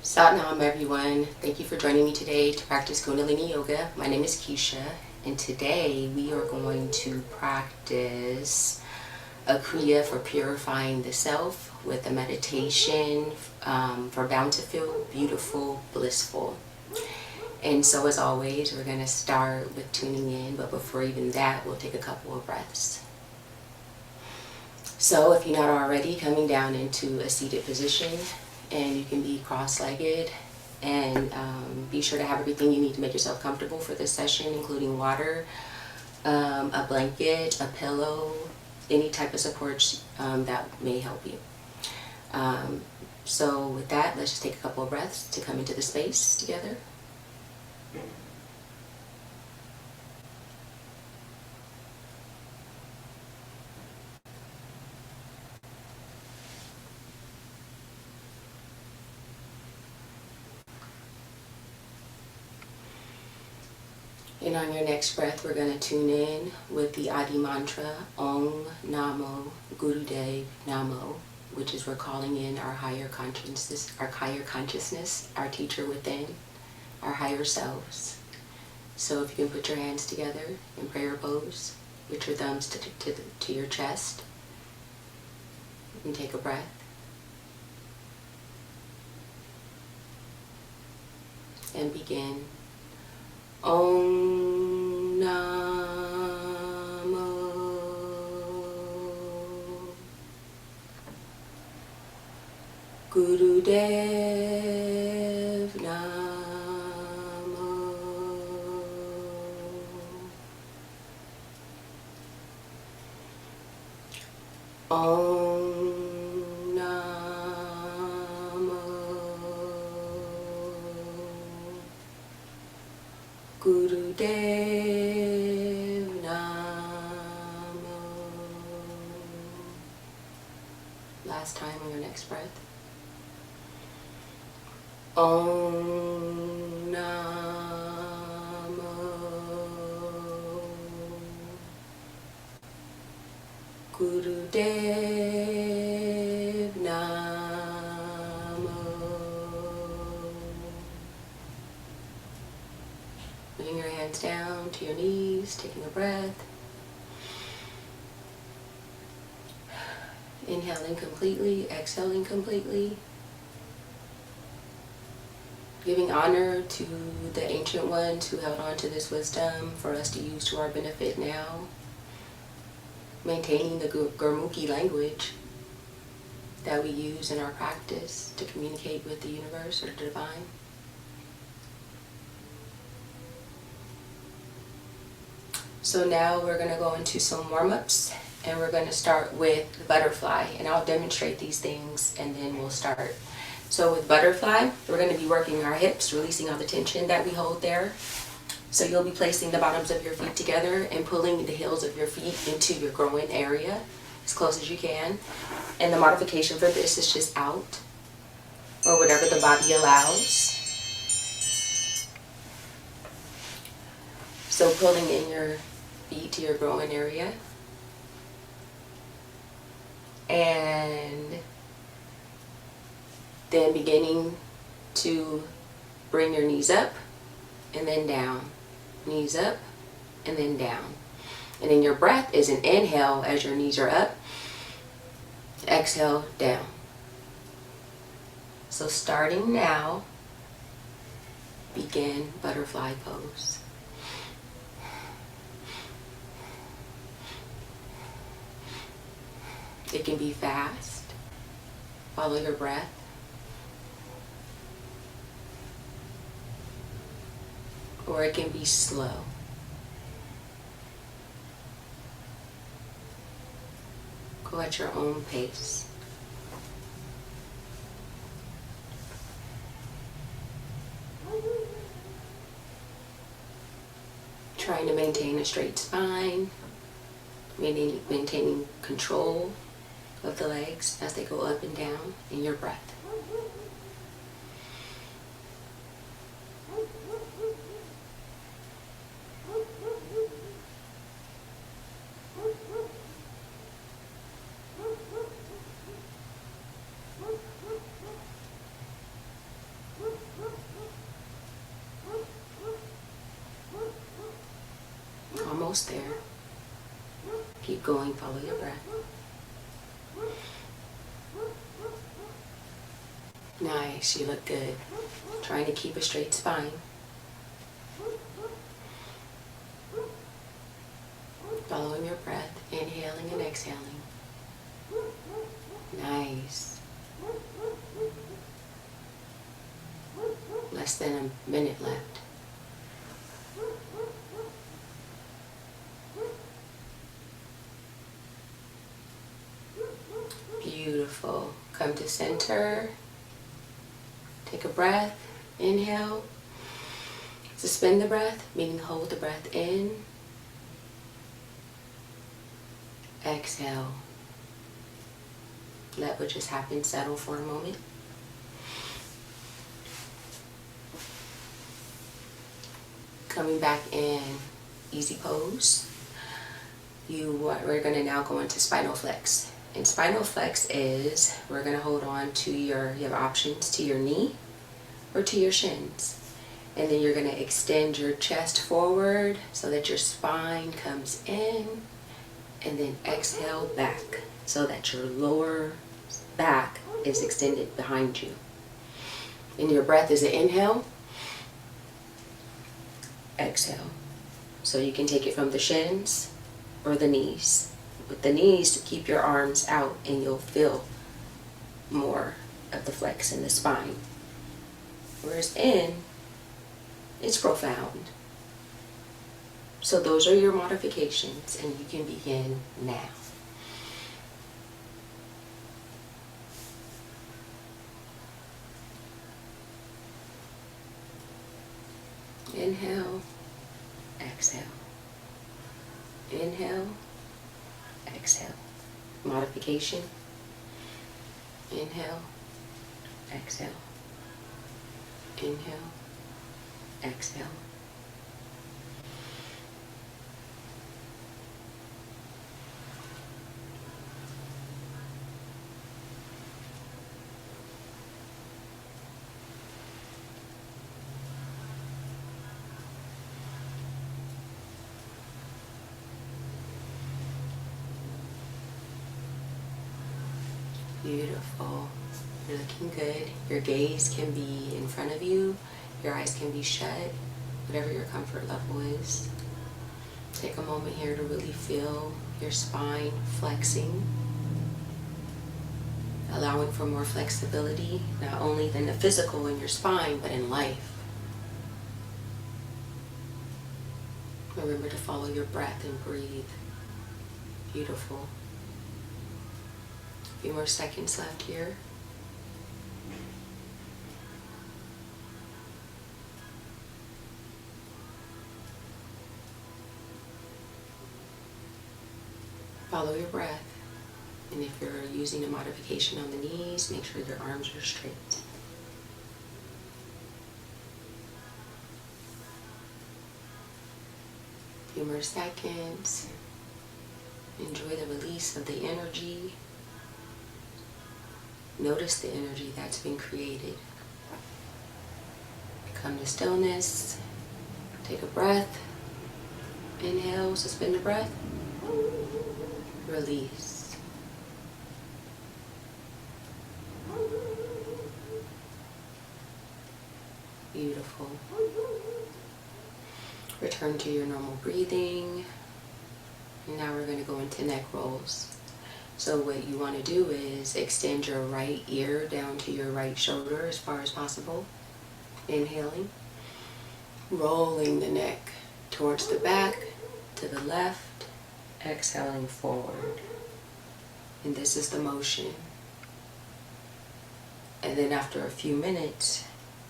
Satnam everyone. Thank you for joining me today to practice Kundalini Yoga. My name is Keisha and today we are going to practice a Kriya for purifying the self with a meditation for Bountiful, Beautiful, Blissful. And so as always, we're going to start with tuning in, but before even that, we'll take a couple of breaths. So if you're not already, coming down into a seated position, and you can be cross-legged, and be sure to have everything you need to make yourself comfortable for this session, including water, a blanket, a pillow, any type of support that may help you. So with that, let's just take a couple of breaths to come into the space together. And on your next breath, we're going to tune in with the Adi mantra, Om Namo Gurudev Namo, which is we're calling in our higher consciousness, our teacher within, our higher selves. So if you can put your hands together in prayer pose, with your thumbs to your chest, and take a breath. And begin. Om Namo Gurudev Namo Om Namo Gurudev Namo. Last time on your next breath. Om Namo Gurudev Namo. Bringing your hands down to your knees, taking a breath. Inhaling completely, exhaling completely. Giving honor to the ancient ones who held on to this wisdom for us to use to our benefit now. Maintaining the Gurmukhi language that we use in our practice to communicate with the universe or the divine. So now we're going to go into some warm-ups, and we're going to start with the butterfly, and I'll demonstrate these things and then we'll start. So with butterfly, we're going to be working our hips, releasing all the tension that we hold there. So you'll be placing the bottoms of your feet together and pulling the heels of your feet into your groin area as close as you can. And the modification for this is just out, or whatever the body allows. So pulling in your feet to your groin area. And then beginning to bring your knees up and then down. Knees up and then down. And then your breath is an inhale as your knees are up. Exhale down. So starting now, begin butterfly pose. It can be fast. Follow your breath. Or it can be slow. Go at your own pace. Trying to maintain a straight spine, maintaining control of the legs as they go up and down in your breath. almost there. Keep going, follow your breath. Nice, you look good. Trying to keep a straight spine. Following your breath, inhaling and exhaling. Nice. Less than a minute left. Beautiful. Come to center. Take a breath. Inhale. Suspend the breath, meaning hold the breath in. Exhale. Let what just happened settle for a moment. Coming back in easy pose. We're going to now go into spinal flex. And spinal flex is, we're going to hold on to you have options to your knee or to your shins. And then you're going to extend your chest forward so that your spine comes in. And then exhale back so that your lower back is extended behind you. And your breath is an inhale. Exhale. So you can take it from the shins or the knees. With the knees, to keep your arms out and you'll feel more of the flex in the spine. Whereas in, it's profound. So those are your modifications and you can begin now. Inhale, exhale. Inhale, exhale. Modification. Inhale, exhale. Inhale, exhale. Beautiful. You're looking good. Your gaze can be in front of you. Your eyes can be shut. Whatever your comfort level is. Take a moment here to really feel your spine flexing. Allowing for more flexibility, not only in the physical in your spine, but in life. Remember to follow your breath and breathe. Beautiful. A few more seconds left here. Follow your breath. And if you're using a modification on the knees, make sure your arms are straight. A few more seconds. Enjoy the release of the energy. Notice the energy that's been created. Come to stillness. Take a breath. Inhale, suspend the breath. Release. Beautiful. Return to your normal breathing. And now we're going to go into neck rolls. So what you want to do is extend your right ear down to your right shoulder as far as possible. Inhaling. Rolling the neck towards the back, to the left. Exhaling forward. And this is the motion. And then after a few minutes,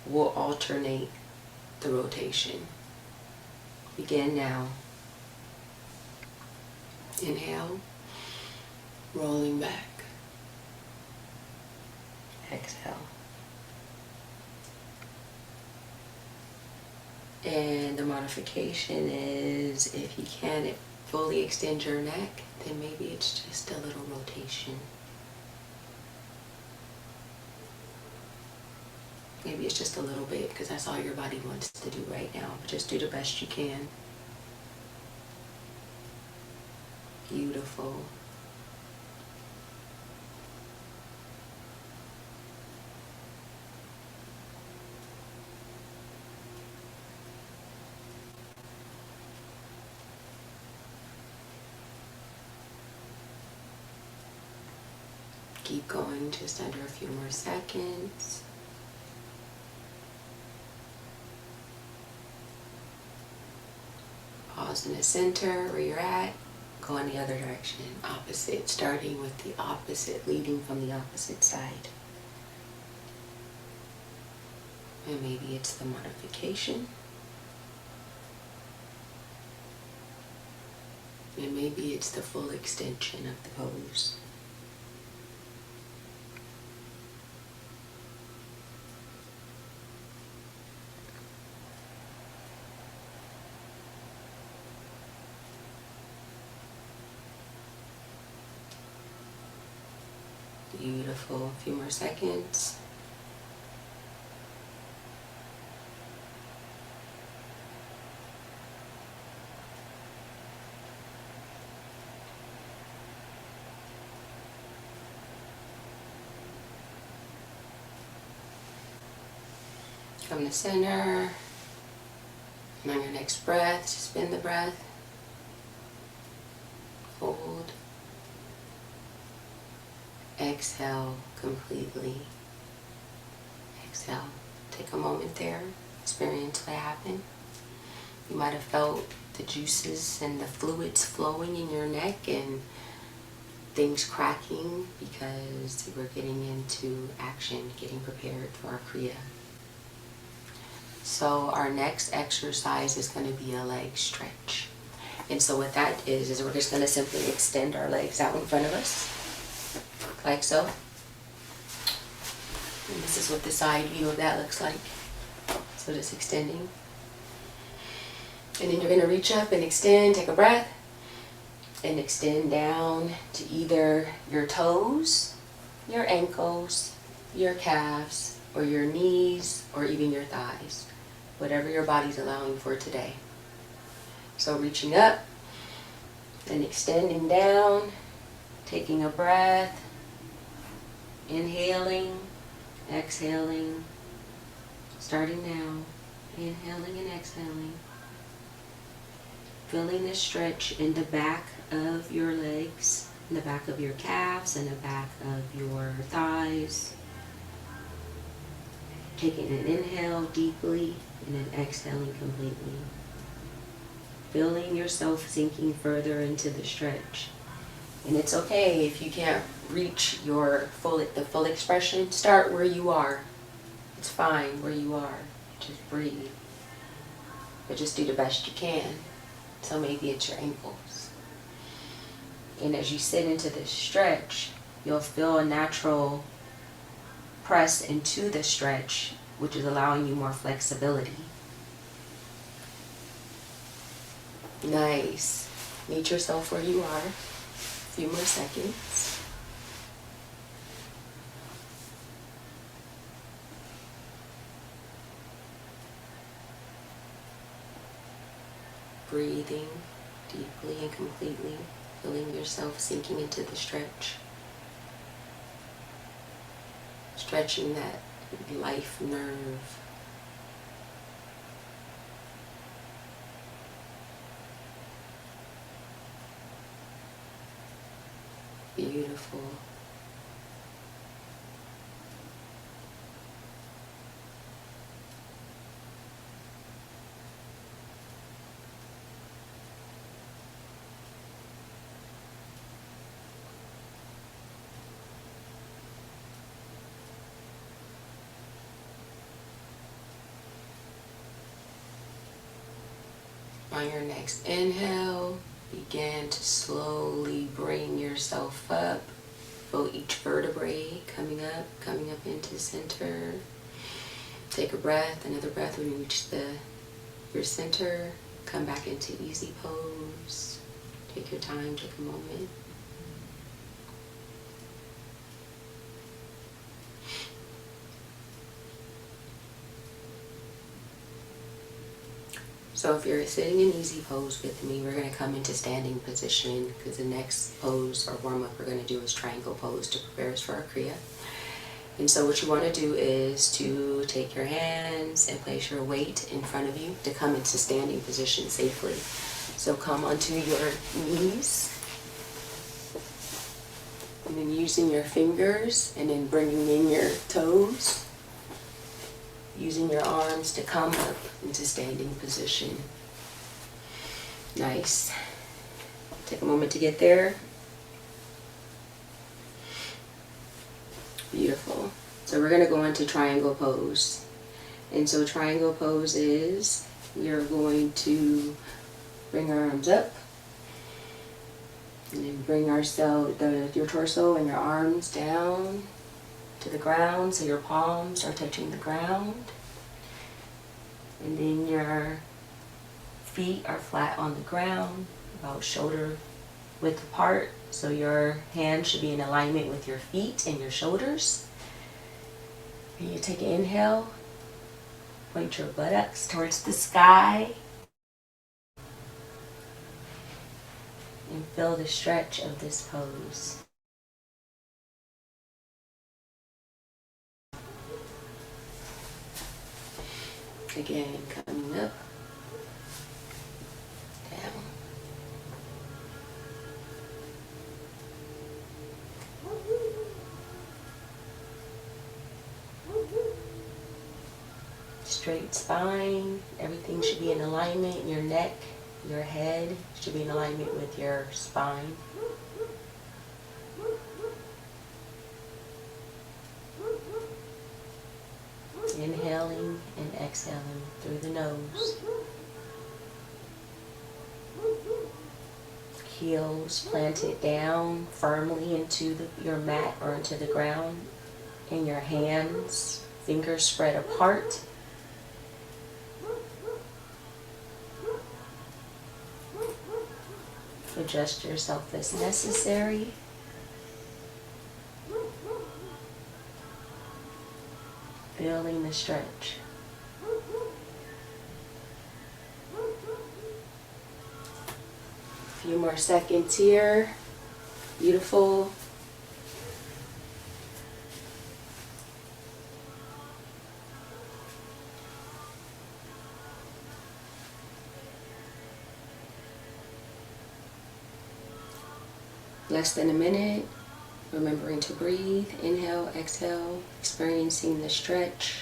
we'll alternate the rotation. Begin now. Inhale. Rolling back. Exhale. And the modification is, if you can't fully extend your neck, then maybe it's just a little rotation. Maybe it's just a little bit, because that's all your body wants to do right now. But just do the best you can. Beautiful. Keep going just under a few more seconds. Pause in the center where you're at. Go in the other direction, opposite, starting with the opposite, leading from the opposite side. And maybe it's the modification. And maybe it's the full extension of the pose. Beautiful. A few more seconds. From the center. And on your next breath, suspend the breath. Hold. Exhale completely. Exhale. Take a moment there. Experience what happened. You might have felt the juices and the fluids flowing in your neck and things cracking because we're getting into action, getting prepared for our Kriya. So our next exercise is going to be a leg stretch. And so what that is we're just going to simply extend our legs out in front of us. Like so. And this is what the side view of that looks like. So just extending. And then you're going to reach up and extend, take a breath, and extend down to either your toes, your ankles, your calves, or your knees, or even your thighs. Whatever your body's allowing for today. So reaching up and extending down, taking a breath. Inhaling, exhaling, starting now, inhaling and exhaling. Feeling the stretch in the back of your legs, in the back of your calves, and the back of your thighs. Taking an inhale deeply and then exhaling completely. Feeling yourself sinking further into the stretch. And it's okay if you can't reach the full expression. Start where you are. It's fine where you are. Just breathe. But just do the best you can. So maybe it's your ankles. And as you sit into this stretch, you'll feel a natural press into the stretch, which is allowing you more flexibility. Nice. Meet yourself where you are. A few more seconds. Breathing deeply and completely, feeling yourself sinking into the stretch. Stretching that life nerve. Beautiful. On your next inhale, begin to slowly bring yourself up. Feel each vertebrae coming up into the center. Take a breath, another breath when you reach your center. Come back into easy pose. Take your time, take a moment. So if you're sitting in easy pose with me, we're going to come into standing position, because the next pose or warm up we're going to do is triangle pose to prepare us for our Kriya. And so what you want to do is to take your hands and place your weight in front of you to come into standing position safely. So come onto your knees, and then using your fingers and then bringing in your toes, using your arms to come up into standing position. Nice. Take a moment to get there. Beautiful. So we're going to go into triangle pose. And so triangle pose is, we are going to bring our arms up and then bring your torso and your arms down to the ground, so your palms are touching the ground, and then your feet are flat on the ground, about shoulder width apart, so your hands should be in alignment with your feet and your shoulders. And you take an inhale, point your buttocks towards the sky, and feel the stretch of this pose. Again, coming up, down. Straight spine, everything should be in alignment. Your neck, your head should be in alignment with your spine. Inhaling and exhaling through the nose. Heels planted down firmly into your mat or into the ground. And your hands, fingers spread apart. Adjust yourself as necessary. Feeling the stretch. A few more seconds here. Beautiful. Less than a minute. Remembering to breathe. Inhale, exhale, experiencing the stretch.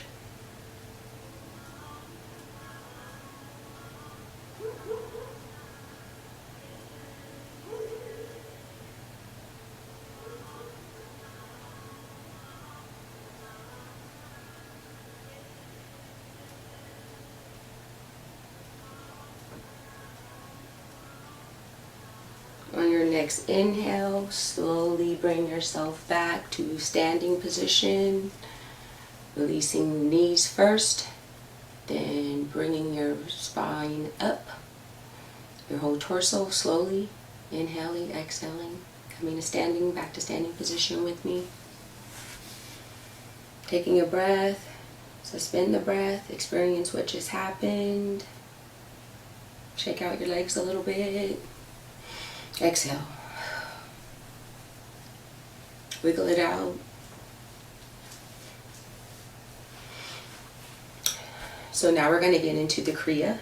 On your next inhale, slowly bring yourself back to standing position, releasing the knees first, then bringing your spine up, your whole torso slowly, inhaling, exhaling, coming to standing, back to standing position with me. Taking a breath, suspend the breath, experience what just happened, shake out your legs a little bit. Exhale. Wiggle it out. So now we're going to get into the Kriya.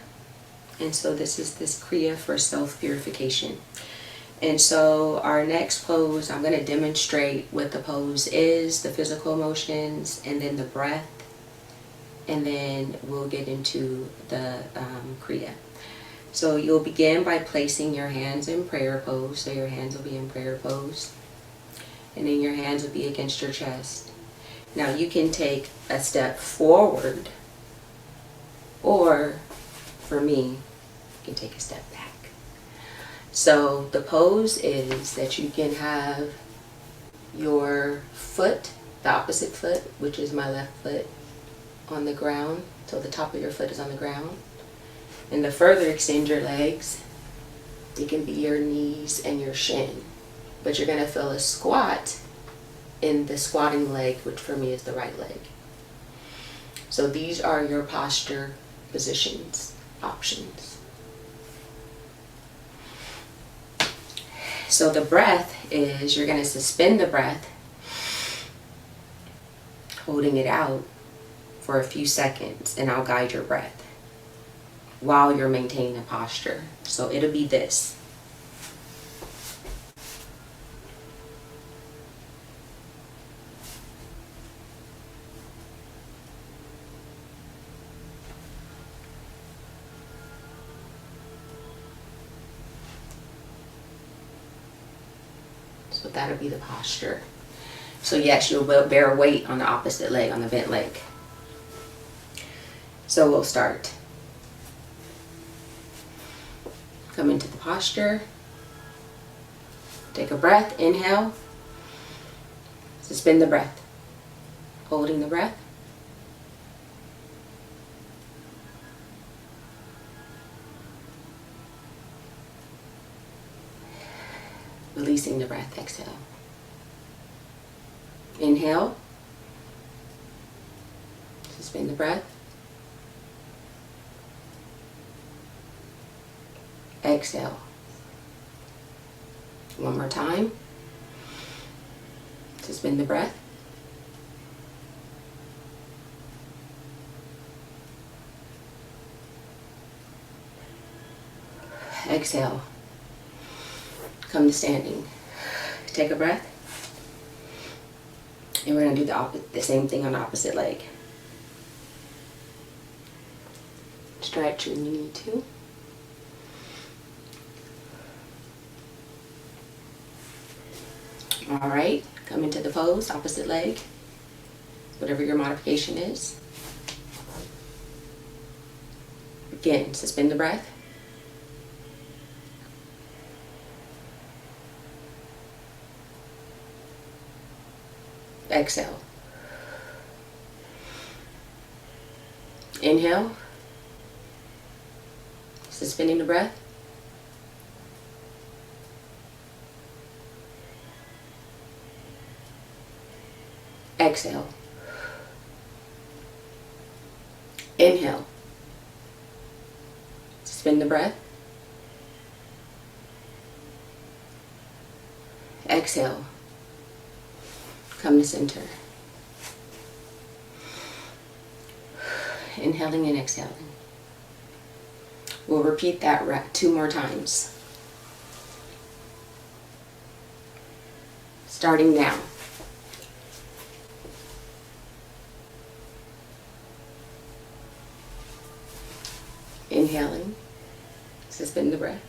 And so this is this Kriya for self-purification. And so our next pose, I'm going to demonstrate what the pose is, the physical motions, and then the breath. And then we'll get into the Kriya. So you'll begin by placing your hands in prayer pose. So your hands will be in prayer pose. And then your hands will be against your chest. Now you can take a step forward, or for me, you can take a step back. So the pose is that you can have your foot, the opposite foot, which is my left foot, on the ground. So the top of your foot is on the ground. And to further extend your legs, it can be your knees and your shin. But you're going to feel a squat in the squatting leg, which for me is the right leg. So these are your posture positions. options. So the breath is, you're going to suspend the breath, holding it out for a few seconds, and I'll guide your breath while you're maintaining the posture. So it'll be this. So that'll be the posture. So yes, you'll bear weight on the opposite leg, on the bent leg. So we'll start. Come into the posture. Take a breath, inhale. Suspend the breath. Holding the breath. Releasing the breath, exhale. Inhale. Suspend the breath. Exhale. One more time. Suspend the breath. Exhale. Come to standing. Take a breath. And we're going to do the same thing on the opposite leg. Stretch when you need to. All right, come into the pose, opposite leg, whatever your modification is. Again, suspend the breath. Exhale. Inhale. Suspending the breath. Exhale. Inhale. Suspend the breath. Exhale. Come to center. Inhaling and exhaling. We'll repeat that 2 more times. Starting now. Inhaling, suspend the breath.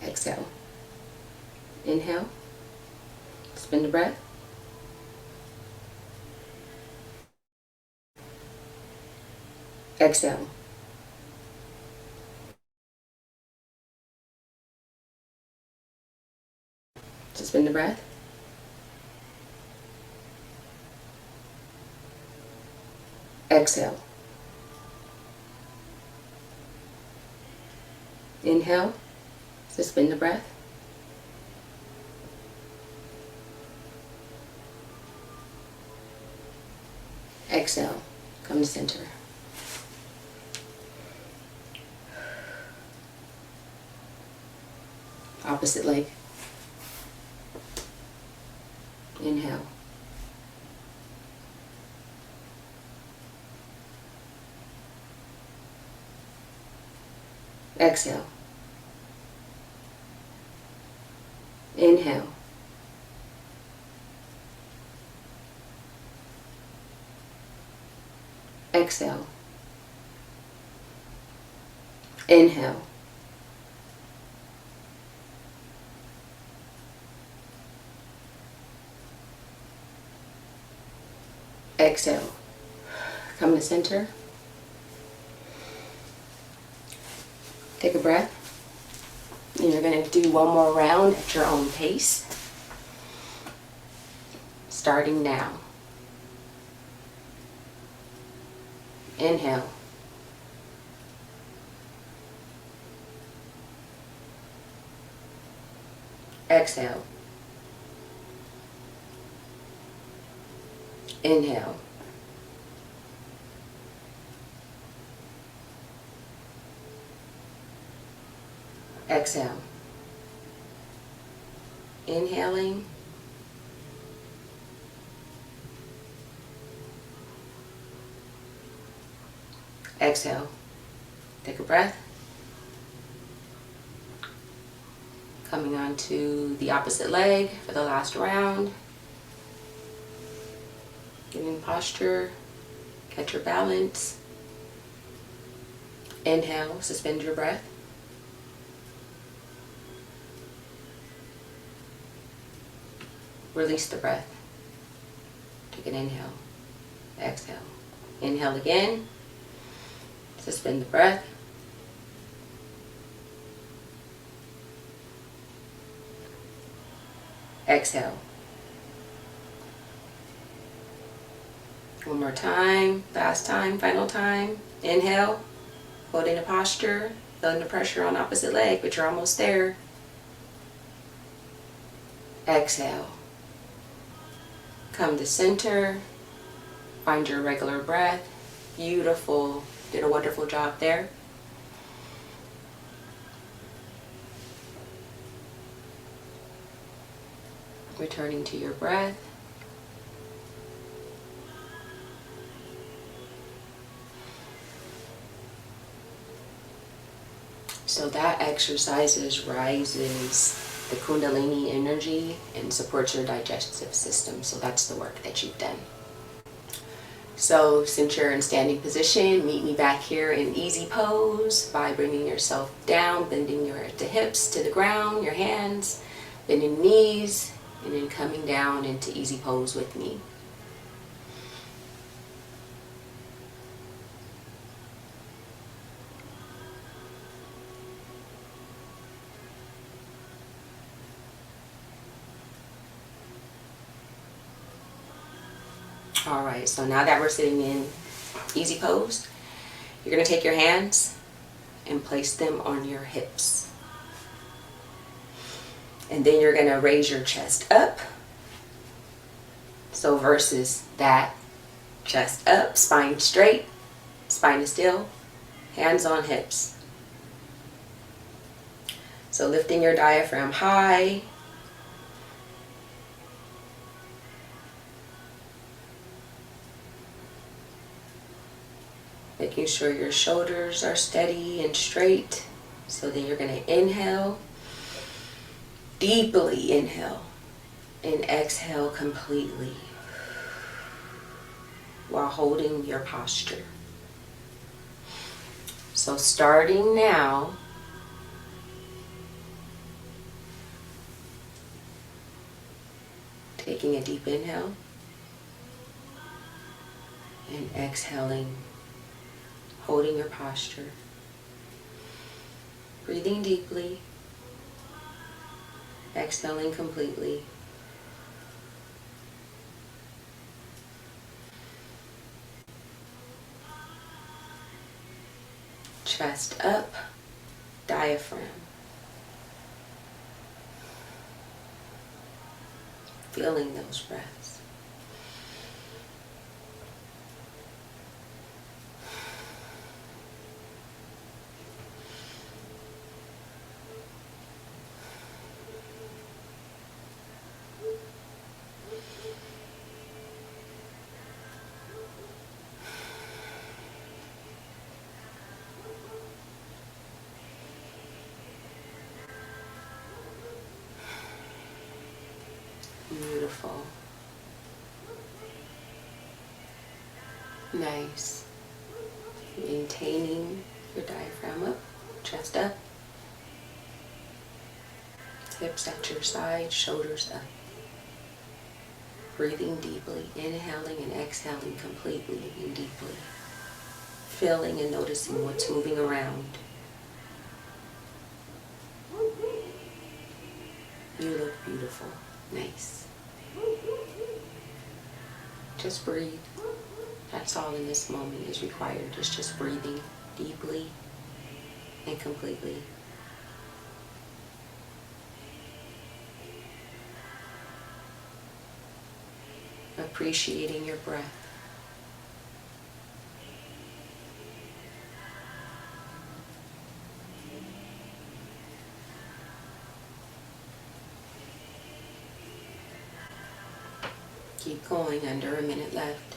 Exhale. Inhale, suspend the breath. Exhale. Suspend the breath. Exhale. Inhale, suspend the breath. Exhale, come to center. Opposite leg. Inhale. Exhale. Inhale. Exhale. Inhale. Exhale. Come to center. Take a breath. And you're going to do one more round at your own pace. Starting now. Inhale. Exhale. Inhale. Exhale. Inhaling. Exhale. Take a breath. Coming on to the opposite leg for the last round. Get in posture. Catch your balance. Inhale. Suspend your breath. Release the breath. Take an inhale. Exhale. Inhale again. Suspend the breath. Exhale. One more time. Last time. Final time. Inhale. Hold in a posture. Feeling the pressure on opposite leg, but you're almost there. Exhale. Come to center. Find your regular breath. Beautiful. Did a wonderful job there. Returning to your breath. So that exercise rises the Kundalini energy and supports your digestive system. So that's the work that you've done. So since you're in standing position, meet me back here in easy pose by bringing yourself down, bending the hips to the ground, your hands, bending knees, and then coming down into easy pose with me. Alright, so now that we're sitting in easy pose, you're going to take your hands and place them on your hips. And then you're going to raise your chest up. So versus that, chest up, spine straight, spine is still, hands on hips. So lifting your diaphragm high. Making sure your shoulders are steady and straight. So then you're going to inhale, deeply inhale, and exhale completely while holding your posture. So starting now, taking a deep inhale and exhaling, holding your posture, breathing deeply, exhaling completely. Chest up, diaphragm. Feeling those breaths. Beautiful. Nice. Maintaining your diaphragm up, chest up, hips at your side, shoulders up. Breathing deeply, inhaling and exhaling completely and deeply. Feeling and noticing what's moving around. You look beautiful. Nice. Just breathe. That's all in this moment is required. It's just breathing deeply and completely. Appreciating your breath. Keep going, under a minute left.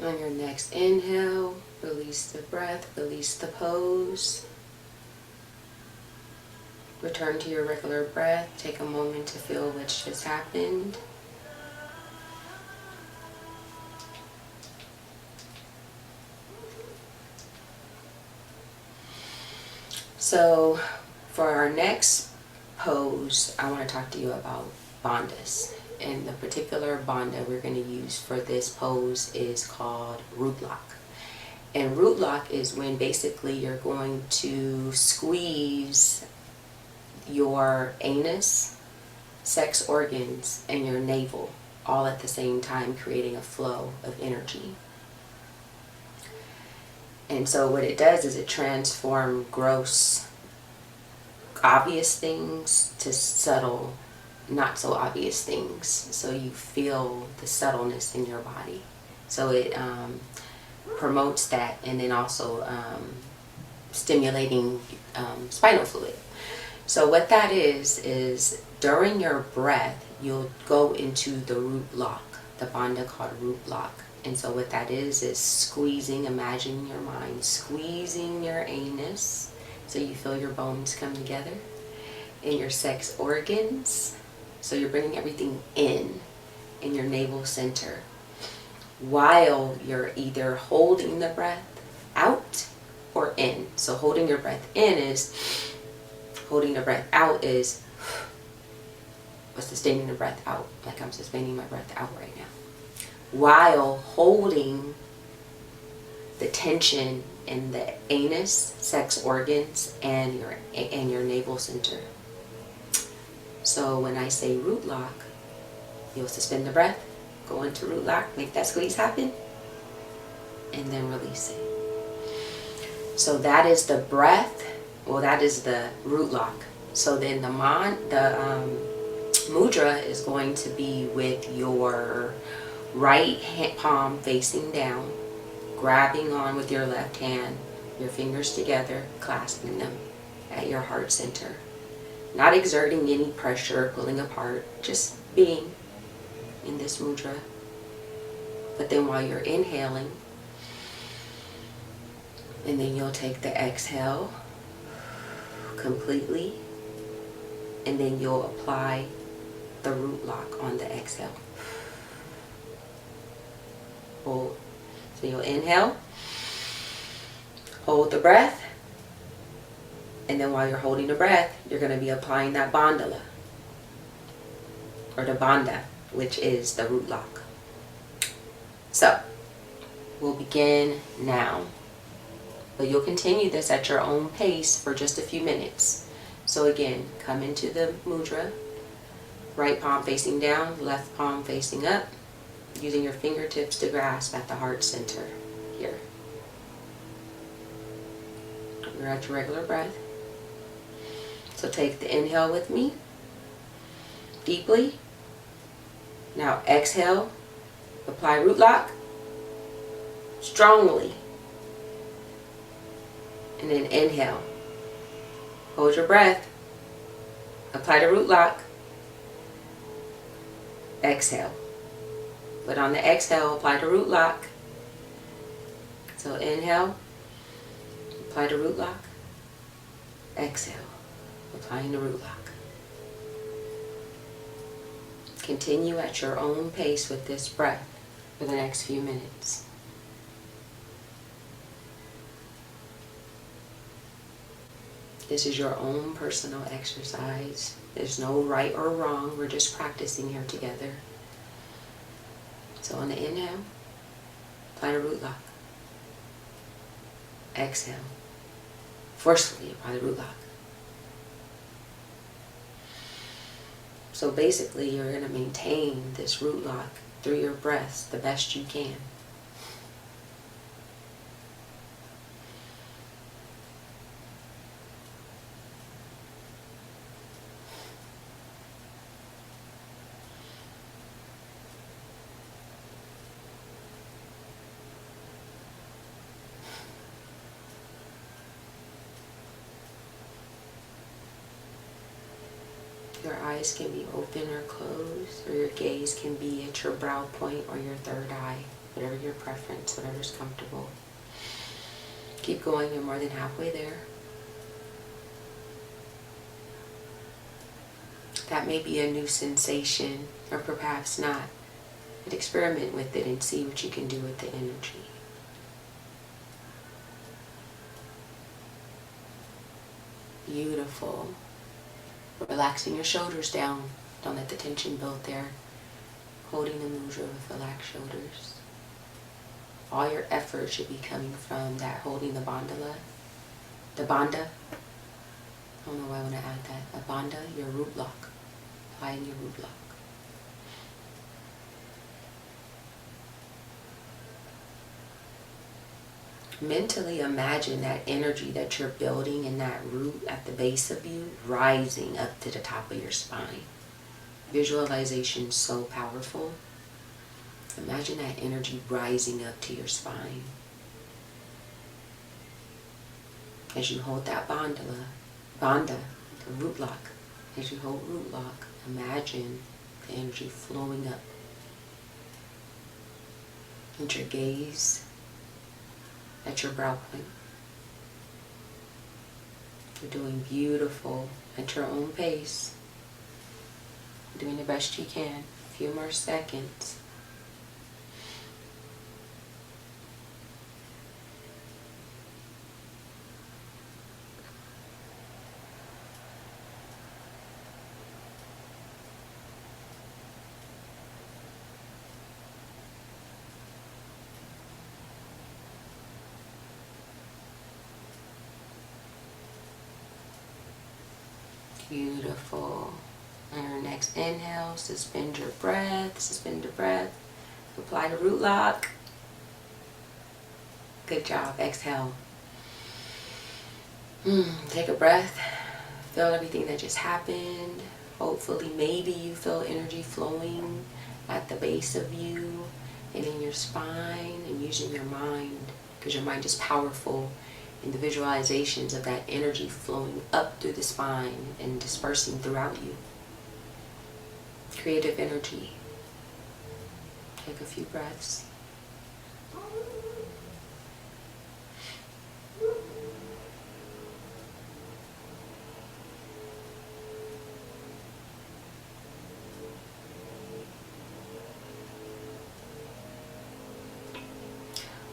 On your next inhale, release the breath, release the pose. Return to your regular breath. Take a moment to feel what just happened. So for our next pose, I want to talk to you about bandhas. And the particular bandha we're going to use for this pose is called root lock. And root lock is when basically you're going to squeeze your anus, sex organs, and your navel all at the same time, creating a flow of energy. And so what it does is it transforms gross, obvious things to subtle, not so obvious things. So you feel the subtleness in your body. So it promotes that, and then also stimulating spinal fluid. So what that is during your breath, you'll go into the root lock, the bandha called root lock. And so what that is squeezing, imagine in your mind, squeezing your anus so you feel your bones come together, and your sex organs, so you're bringing everything in your navel center, while you're either holding the breath out or in. So holding your breath in is, holding the breath out is sustaining the breath out, like I'm sustaining my breath out right now, while holding the tension in the anus, sex organs, and your navel center. So when I say root lock, you'll suspend the breath, go into root lock, make that squeeze happen, and then release it. So that is the breath, well, that is the root lock. So then the mudra is going to be with your right palm facing down, grabbing on with your left hand, your fingers together, clasping them at your heart center. Not exerting any pressure, pulling apart, just being in this mudra. But then while you're inhaling, and then you'll take the exhale completely, and then you'll apply the root lock on the exhale. Hold. So you'll inhale, hold the breath, and then while you're holding the breath, you're going to be applying that bandhala, or the bandha, which is the root lock. So we'll begin now. But you'll continue this at your own pace for just a few minutes. So again, come into the mudra, right palm facing down, left palm facing up, using your fingertips to grasp at the heart center here. You're at your regular breath. So take the inhale with me, deeply. Now exhale, apply root lock, strongly. And then inhale, hold your breath, apply the root lock, exhale. But on the exhale, apply the root lock. So inhale, apply the root lock, exhale, applying the root lock. Continue at your own pace with this breath for the next few minutes. This is your own personal exercise. There's no right or wrong. We're just practicing here together. So on the inhale, apply the root lock. Exhale. Forcefully apply the root lock. So basically you're going to maintain this root lock through your breaths the best you can. Your eyes can be open or closed, or your gaze can be at your brow point or your third eye, whatever your preference, whatever's comfortable. Keep going, you're more than halfway there. That may be a new sensation, or perhaps not, but experiment with it and see what you can do with the energy. Beautiful. Relaxing your shoulders down. Don't let the tension build there. Holding the mudra with relaxed shoulders. All your effort should be coming from that holding the bandhala. The bandha. I don't know why I want to add that. A bandha, your root lock. Applying your root lock. Mentally imagine that energy that you're building in that root at the base of you rising up to the top of your spine. Visualization is so powerful. Imagine that energy rising up to your spine. As you hold that bandha, the root lock, as you hold root lock, imagine the energy flowing up. And your gaze at your brow point. You're doing beautiful at your own pace. You're doing the best you can. A few more seconds. Beautiful. On your next inhale, suspend your breath, suspend your breath. Apply the root lock. Good job. Exhale. Take a breath. Feel everything that just happened. Hopefully, maybe you feel energy flowing at the base of you and in your spine, and using your mind, because your mind is powerful. In the visualizations of that energy flowing up through the spine and dispersing throughout you. Creative energy. Take a few breaths.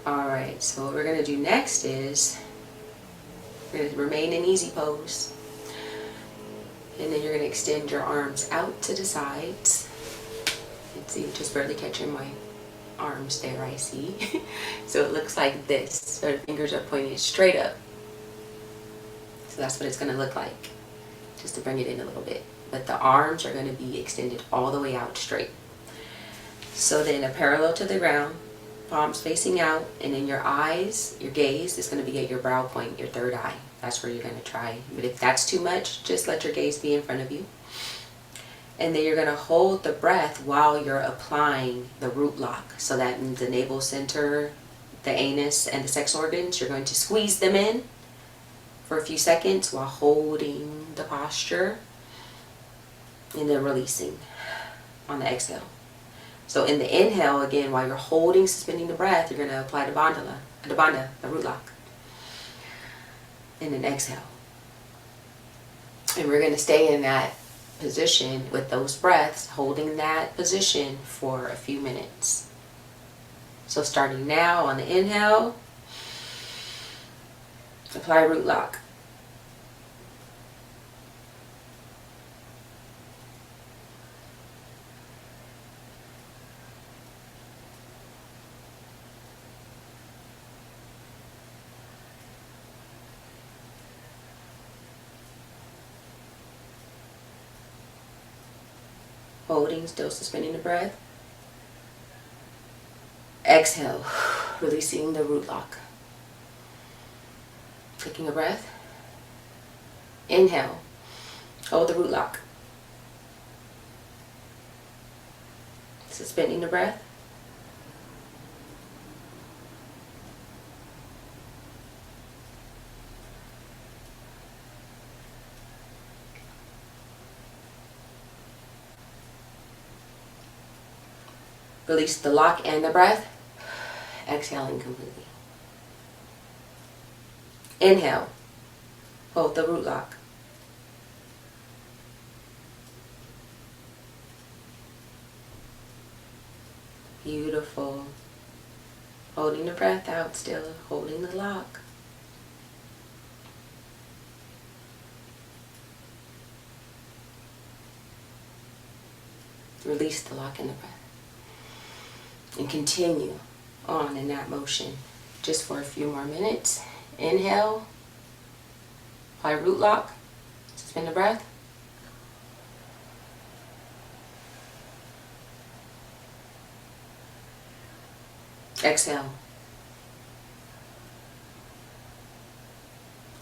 Alright, so what we're going to do next is we're going to remain in easy pose. And then you're going to extend your arms out to the sides. Let's see, just barely catching my arms there, I see. So it looks like this. So the fingers are pointing straight up. So that's what it's going to look like. Just to bring it in a little bit. But the arms are going to be extended all the way out straight. So then a parallel to the ground. Palms facing out, and then your eyes, your gaze is going to be at your brow point, your third eye. That's where you're going to try. But if that's too much, just let your gaze be in front of you. And then you're going to hold the breath while you're applying the root lock. So that means the navel center, the anus, and the sex organs, you're going to squeeze them in for a few seconds while holding the posture. And then releasing on the exhale. So in the inhale, again, while you're holding, suspending the breath, you're going to apply the bandha, the root lock. And then exhale. And we're going to stay in that position with those breaths, holding that position for a few minutes. So starting now on the inhale, apply root lock. Holding, still suspending the breath. Exhale, releasing the root lock. Taking a breath. Inhale, hold the root lock. Suspending the breath. Release the lock and the breath. Exhaling completely. Inhale. Hold the root lock. Beautiful. Holding the breath out still. Holding the lock. Release the lock and the breath. And continue on in that motion just for a few more minutes. Inhale, apply root lock, suspend the breath. Exhale.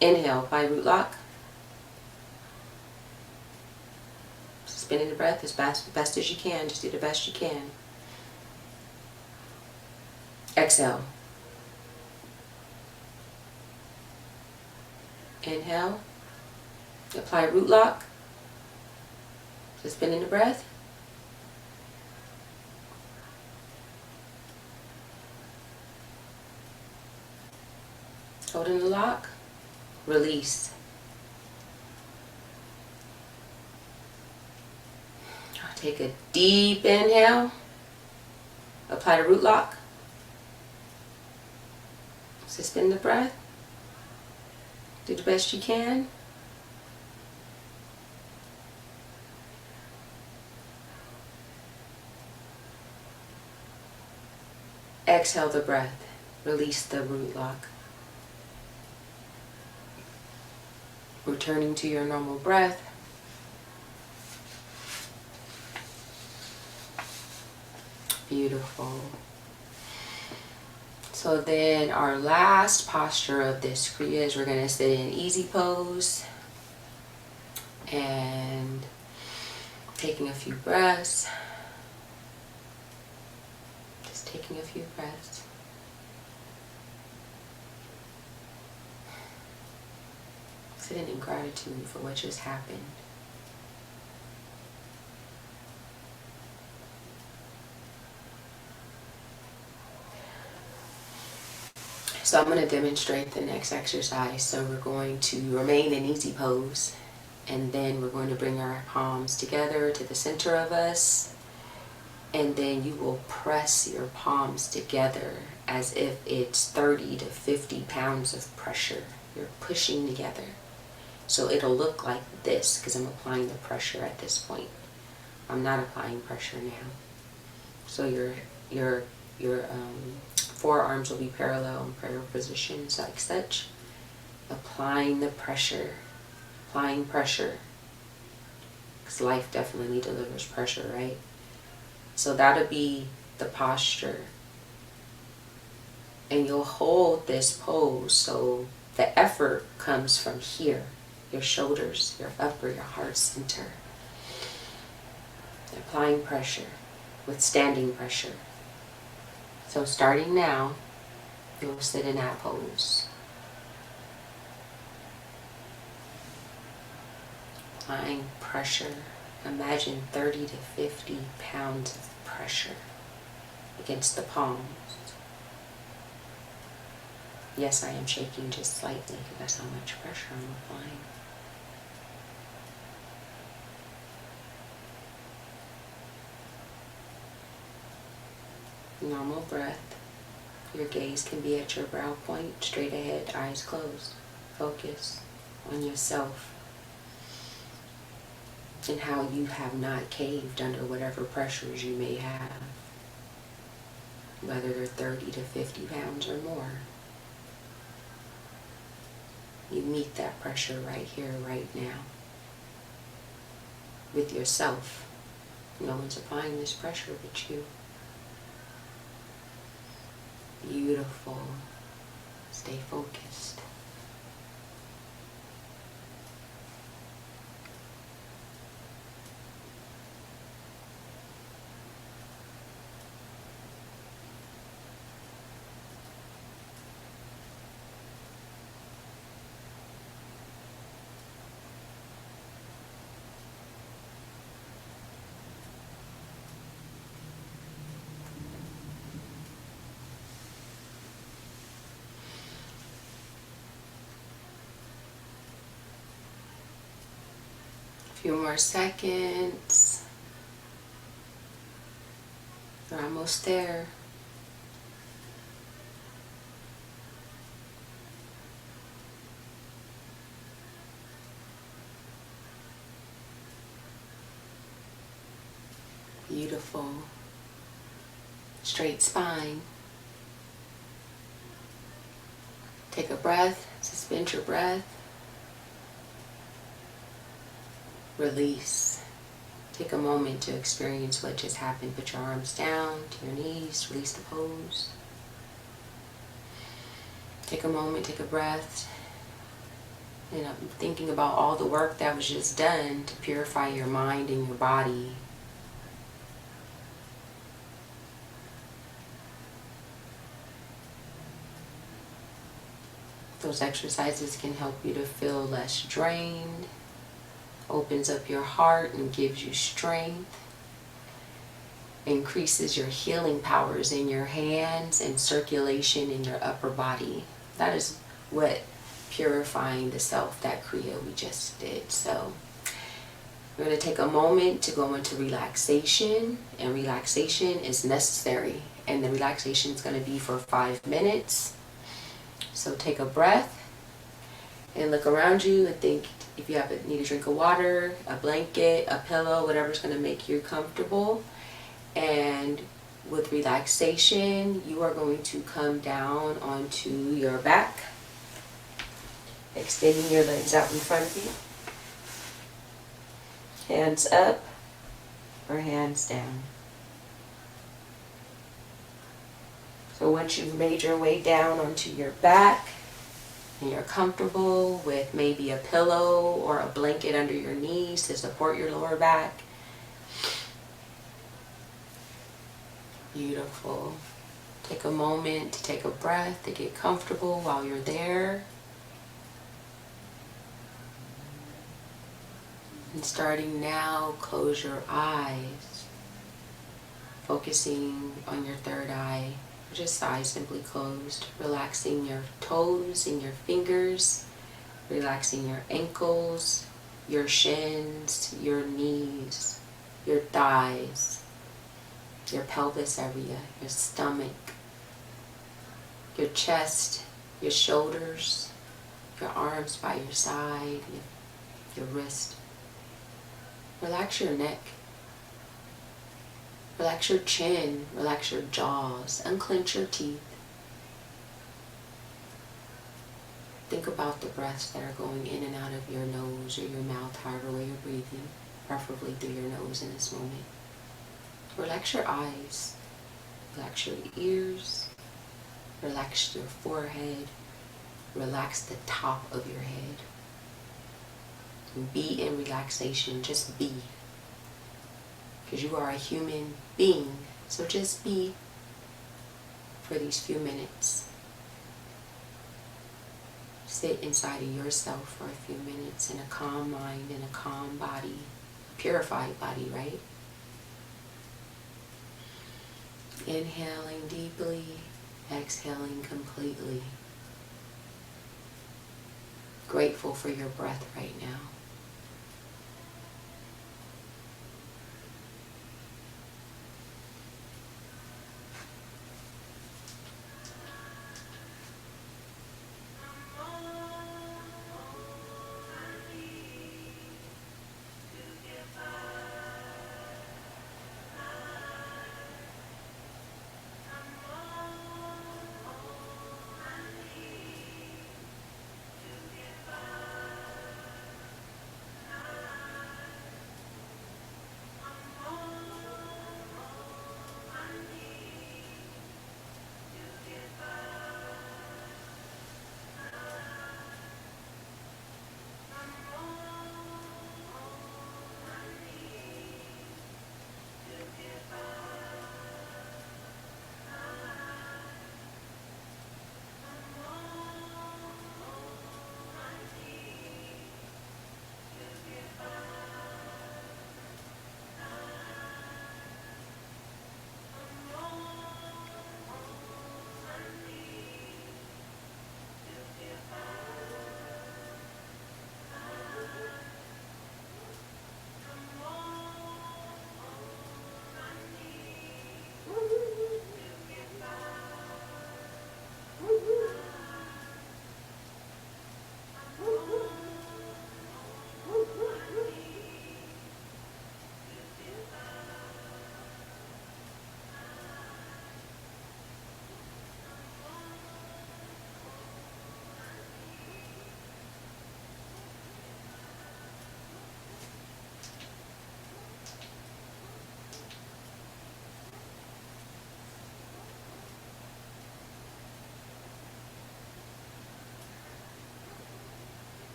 Inhale, apply root lock. Suspending the breath as best as you can. Just do the best you can. Exhale. Inhale. Apply root lock. Suspending the breath. Holding the lock. Release. Take a deep inhale. Apply the root lock. Suspend the breath. Do the best you can. Exhale the breath. Release the root lock. Returning to your normal breath. Beautiful. So then our last posture of this Kriya is we're going to sit in easy pose and taking a few breaths. Just taking a few breaths. Sitting in gratitude for what just happened. So I'm going to demonstrate the next exercise. So we're going to remain in easy pose, and then we're going to bring our palms together to the center of us, and then you will press your palms together as if it's 30 to 50 pounds of pressure. You're pushing together. So it'll look like this because I'm applying the pressure at this point. I'm not applying pressure now. So your forearms will be parallel in prayer positions like such. Applying the pressure. Applying pressure. Because life definitely delivers pressure, right? So that'll be the posture. And you'll hold this pose so the effort comes from here. Your shoulders, your upper, your heart center. Applying pressure. Withstanding pressure. So starting now, you'll sit in that pose. Applying pressure. Imagine 30 to 50 pounds of pressure against the palms. Yes, I am shaking just slightly because that's how much pressure I'm applying. Normal breath. Your gaze can be at your brow point, straight ahead, eyes closed. Focus on yourself and how you have not caved under whatever pressures you may have, whether they're 30 to 50 pounds or more. You meet that pressure right here, right now, with yourself. No one's applying this pressure but you. Beautiful. Stay focused. Few more seconds. We're almost there. Beautiful. Straight spine. Take a breath. Suspend your breath. Release. Take a moment to experience what just happened. Put your arms down to your knees. Release the pose. Take a moment, take a breath. And I'm thinking about all the work that was just done to purify your mind and your body. Those exercises can help you to feel less drained. Opens up your heart and gives you strength. Increases your healing powers in your hands and circulation in your upper body. That is what purifying the self, that Kriya we just did. So we're going to take a moment to go into relaxation, and relaxation is necessary, and the relaxation is going to be for 5 minutes. So take a breath and look around you and think if you need a drink of water, a blanket, a pillow, whatever's going to make you comfortable. And with relaxation, you are going to come down onto your back, extending your legs out in front of you. Hands up or hands down. So once you've made your way down onto your back, and you're comfortable with maybe a pillow or a blanket under your knees to support your lower back. Beautiful. Take a moment to take a breath, to get comfortable while you're there. And starting now, close your eyes, focusing on your third eye. Just eyes simply closed, relaxing your toes and your fingers, relaxing your ankles, your shins, your knees, your thighs, your pelvis area, your stomach, your chest, your shoulders, your arms by your side, your wrist. Relax your neck. Relax your chin, relax your jaws, unclench your teeth. Think about the breaths that are going in and out of your nose or your mouth, however way you're breathing, preferably through your nose in this moment. Relax your eyes, relax your ears, relax your forehead, relax the top of your head. And be in relaxation, just be. Because you are a human being, so just be for these few minutes. Sit inside of yourself for a few minutes in a calm mind, in a calm body, a purified body, right? Inhaling deeply, exhaling completely. Grateful for your breath right now.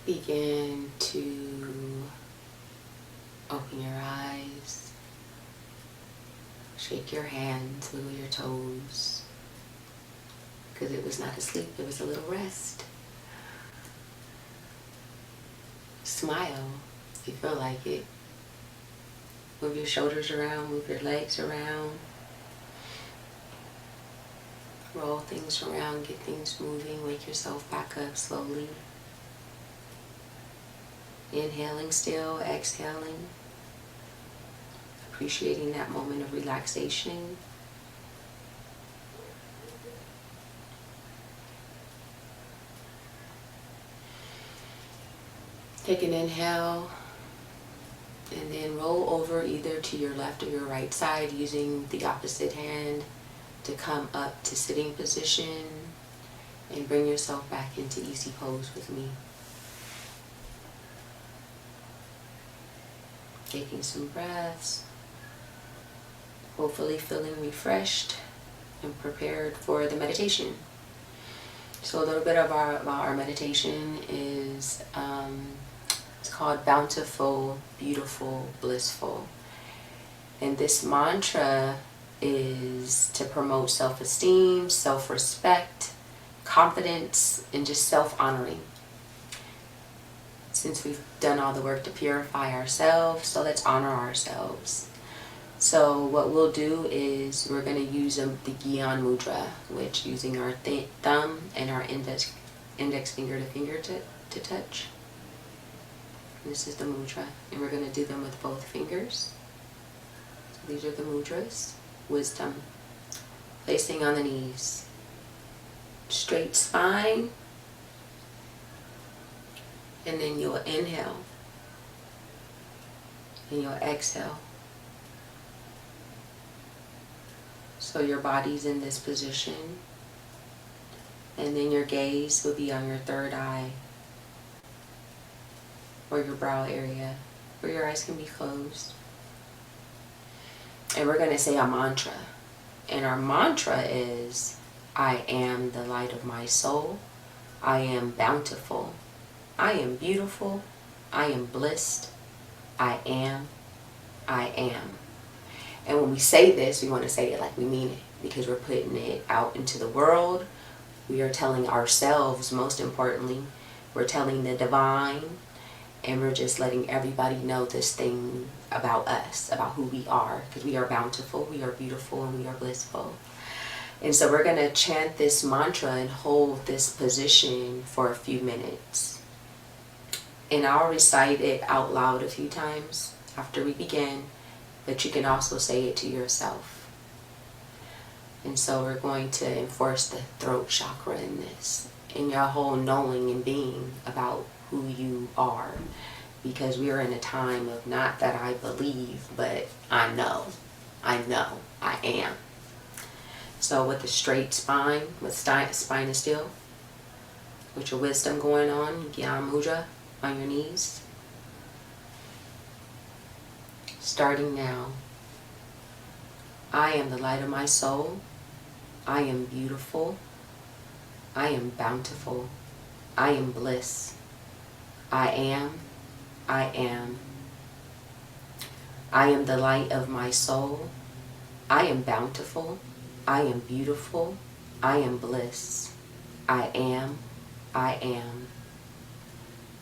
Begin to open your eyes, shake your hands, wiggle your toes, because it was not asleep, it was a little rest. Smile if you feel like it. Move your shoulders around, move your legs around. Roll things around, get things moving, wake yourself back up slowly. Inhaling still, exhaling. Appreciating that moment of relaxation. Take an inhale and then roll over either to your left or your right side using the opposite hand to come up to sitting position and bring yourself back into easy pose with me. Taking some breaths, hopefully feeling refreshed and prepared for the meditation. So a little bit about our meditation is, it's called Bountiful, Beautiful, Blissful. And this mantra is to promote self-esteem, self-respect, confidence, and just self-honoring. Since we've done all the work to purify ourselves, so let's honor ourselves. So what we'll do is we're going to use the Gyan Mudra, which using our thumb and our index finger to touch. This is the mudra, and we're going to do them with both fingers. So these are the mudras. Wisdom. Placing on the knees. Straight spine. And then you'll inhale. And you'll exhale. So your body's in this position. And then your gaze will be on your third eye. Or your brow area. Where your eyes can be closed. And we're going to say a mantra. And our mantra is, I am the light of my soul. I am bountiful. I am beautiful. I am blissed. I am. I am. And when we say this, we want to say it like we mean it. Because we're putting it out into the world. We are telling ourselves, most importantly. We're telling the divine. And we're just letting everybody know this thing about us, about who we are. Because we are bountiful, we are beautiful, and we are blissful. And so we're going to chant this mantra and hold this position for a few minutes. And I'll recite it out loud a few times after we begin. But you can also say it to yourself. And so we're going to enforce the throat chakra in this. And your whole knowing and being about who you are, because we are in a time of not that I believe, but I know, I am. So with a straight spine, with spine is still, with your wisdom going on, Gyan Mudra on your knees. Starting now. I am the light of my soul. I am beautiful. I am bountiful. I am bliss. I am. I am. I am the light of my soul. I am bountiful. I am beautiful. I am bliss. I am. I am.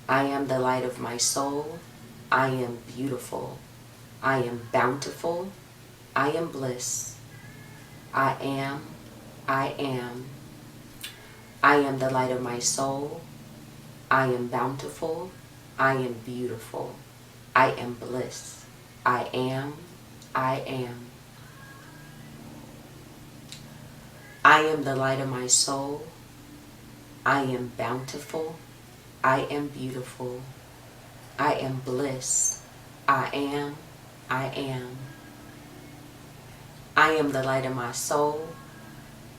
I am the light of my soul. I am beautiful. I am bountiful. I am bliss. I am. I am. I am the light of my soul. I am bountiful. I am beautiful. I am bliss. I am. I am. I am the light of my soul. I am bountiful. I am beautiful. I am bliss. I am. I am. I am the light of my soul.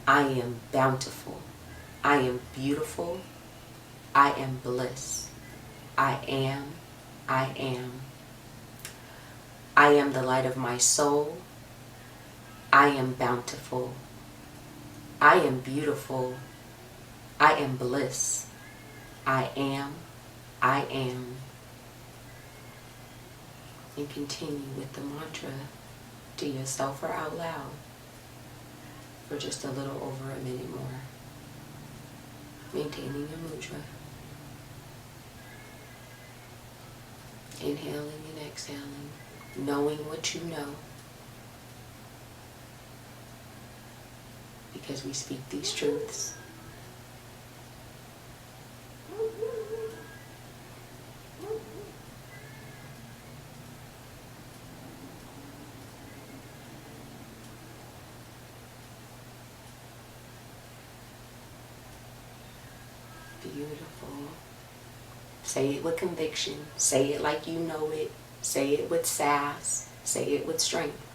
I am bountiful. I am beautiful. I am bliss. I am. I am. I am the light of my soul. I am bountiful. I am beautiful. I am bliss. I am. I am. And continue with the mantra to yourself or out loud for just a little over a minute more. Maintaining your mudra. Inhaling and exhaling. Knowing what you know. Because we speak these truths. Beautiful. Say it with conviction. Say it like you know it. Say it with sass. Say it with strength.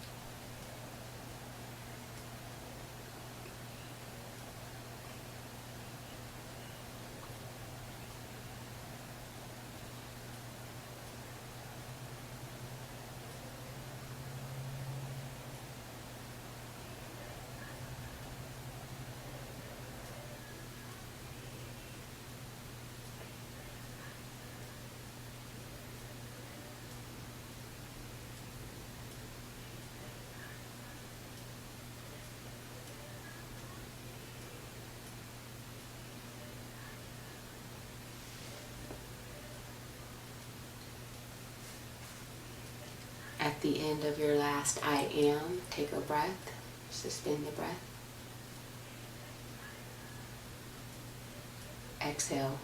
At the end of your last I am, take a breath, suspend the breath. Exhale.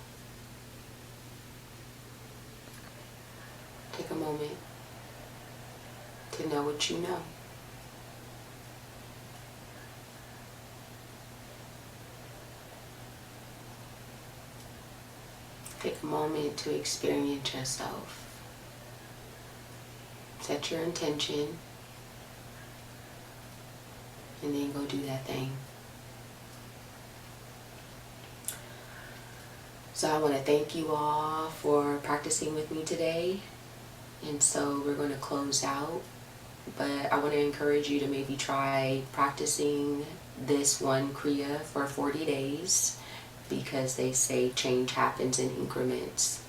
Take a moment to know what you know. Take a moment to experience yourself. Set your intention, and then go do that thing. So I want to thank you all for practicing with me today. And so we're going to close out, but I want to encourage you to maybe try practicing this one Kriya for 40 days, because they say change happens in increments,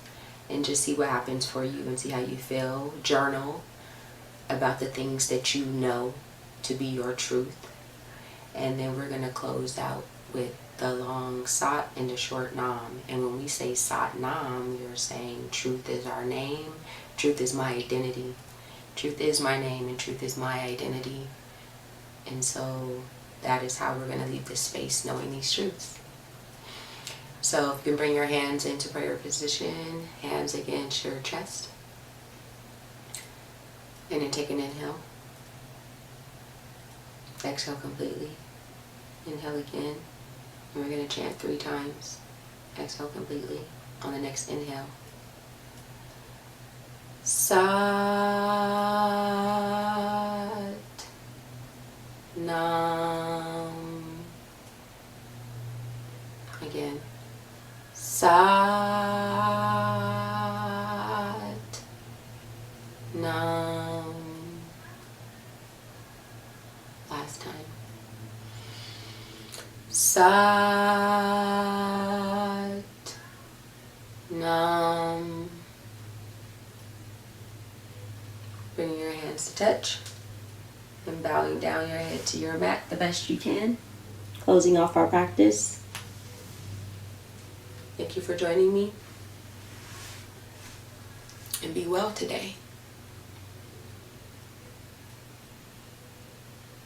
and just see what happens for you and see how you feel. Journal about the things that you know to be your truth. And then we're going to close out with the long Sat and the short Nam. And when we say Sat Nam, you're saying truth is our name, truth is my identity. Truth is my name and truth is my identity. And so that is how we're going to leave this space, knowing these truths. So if you can bring your hands into prayer position, hands against your chest. And then take an inhale. Exhale completely. Inhale again. And we're going to chant 3 times. Exhale completely. On the next inhale. Sat Nam. Again. Sat Nam. Last time. Sat Nam. Bringing your hands to touch and bowing down your head to your mat the best you can. Closing off our practice. Thank you for joining me. And be well today.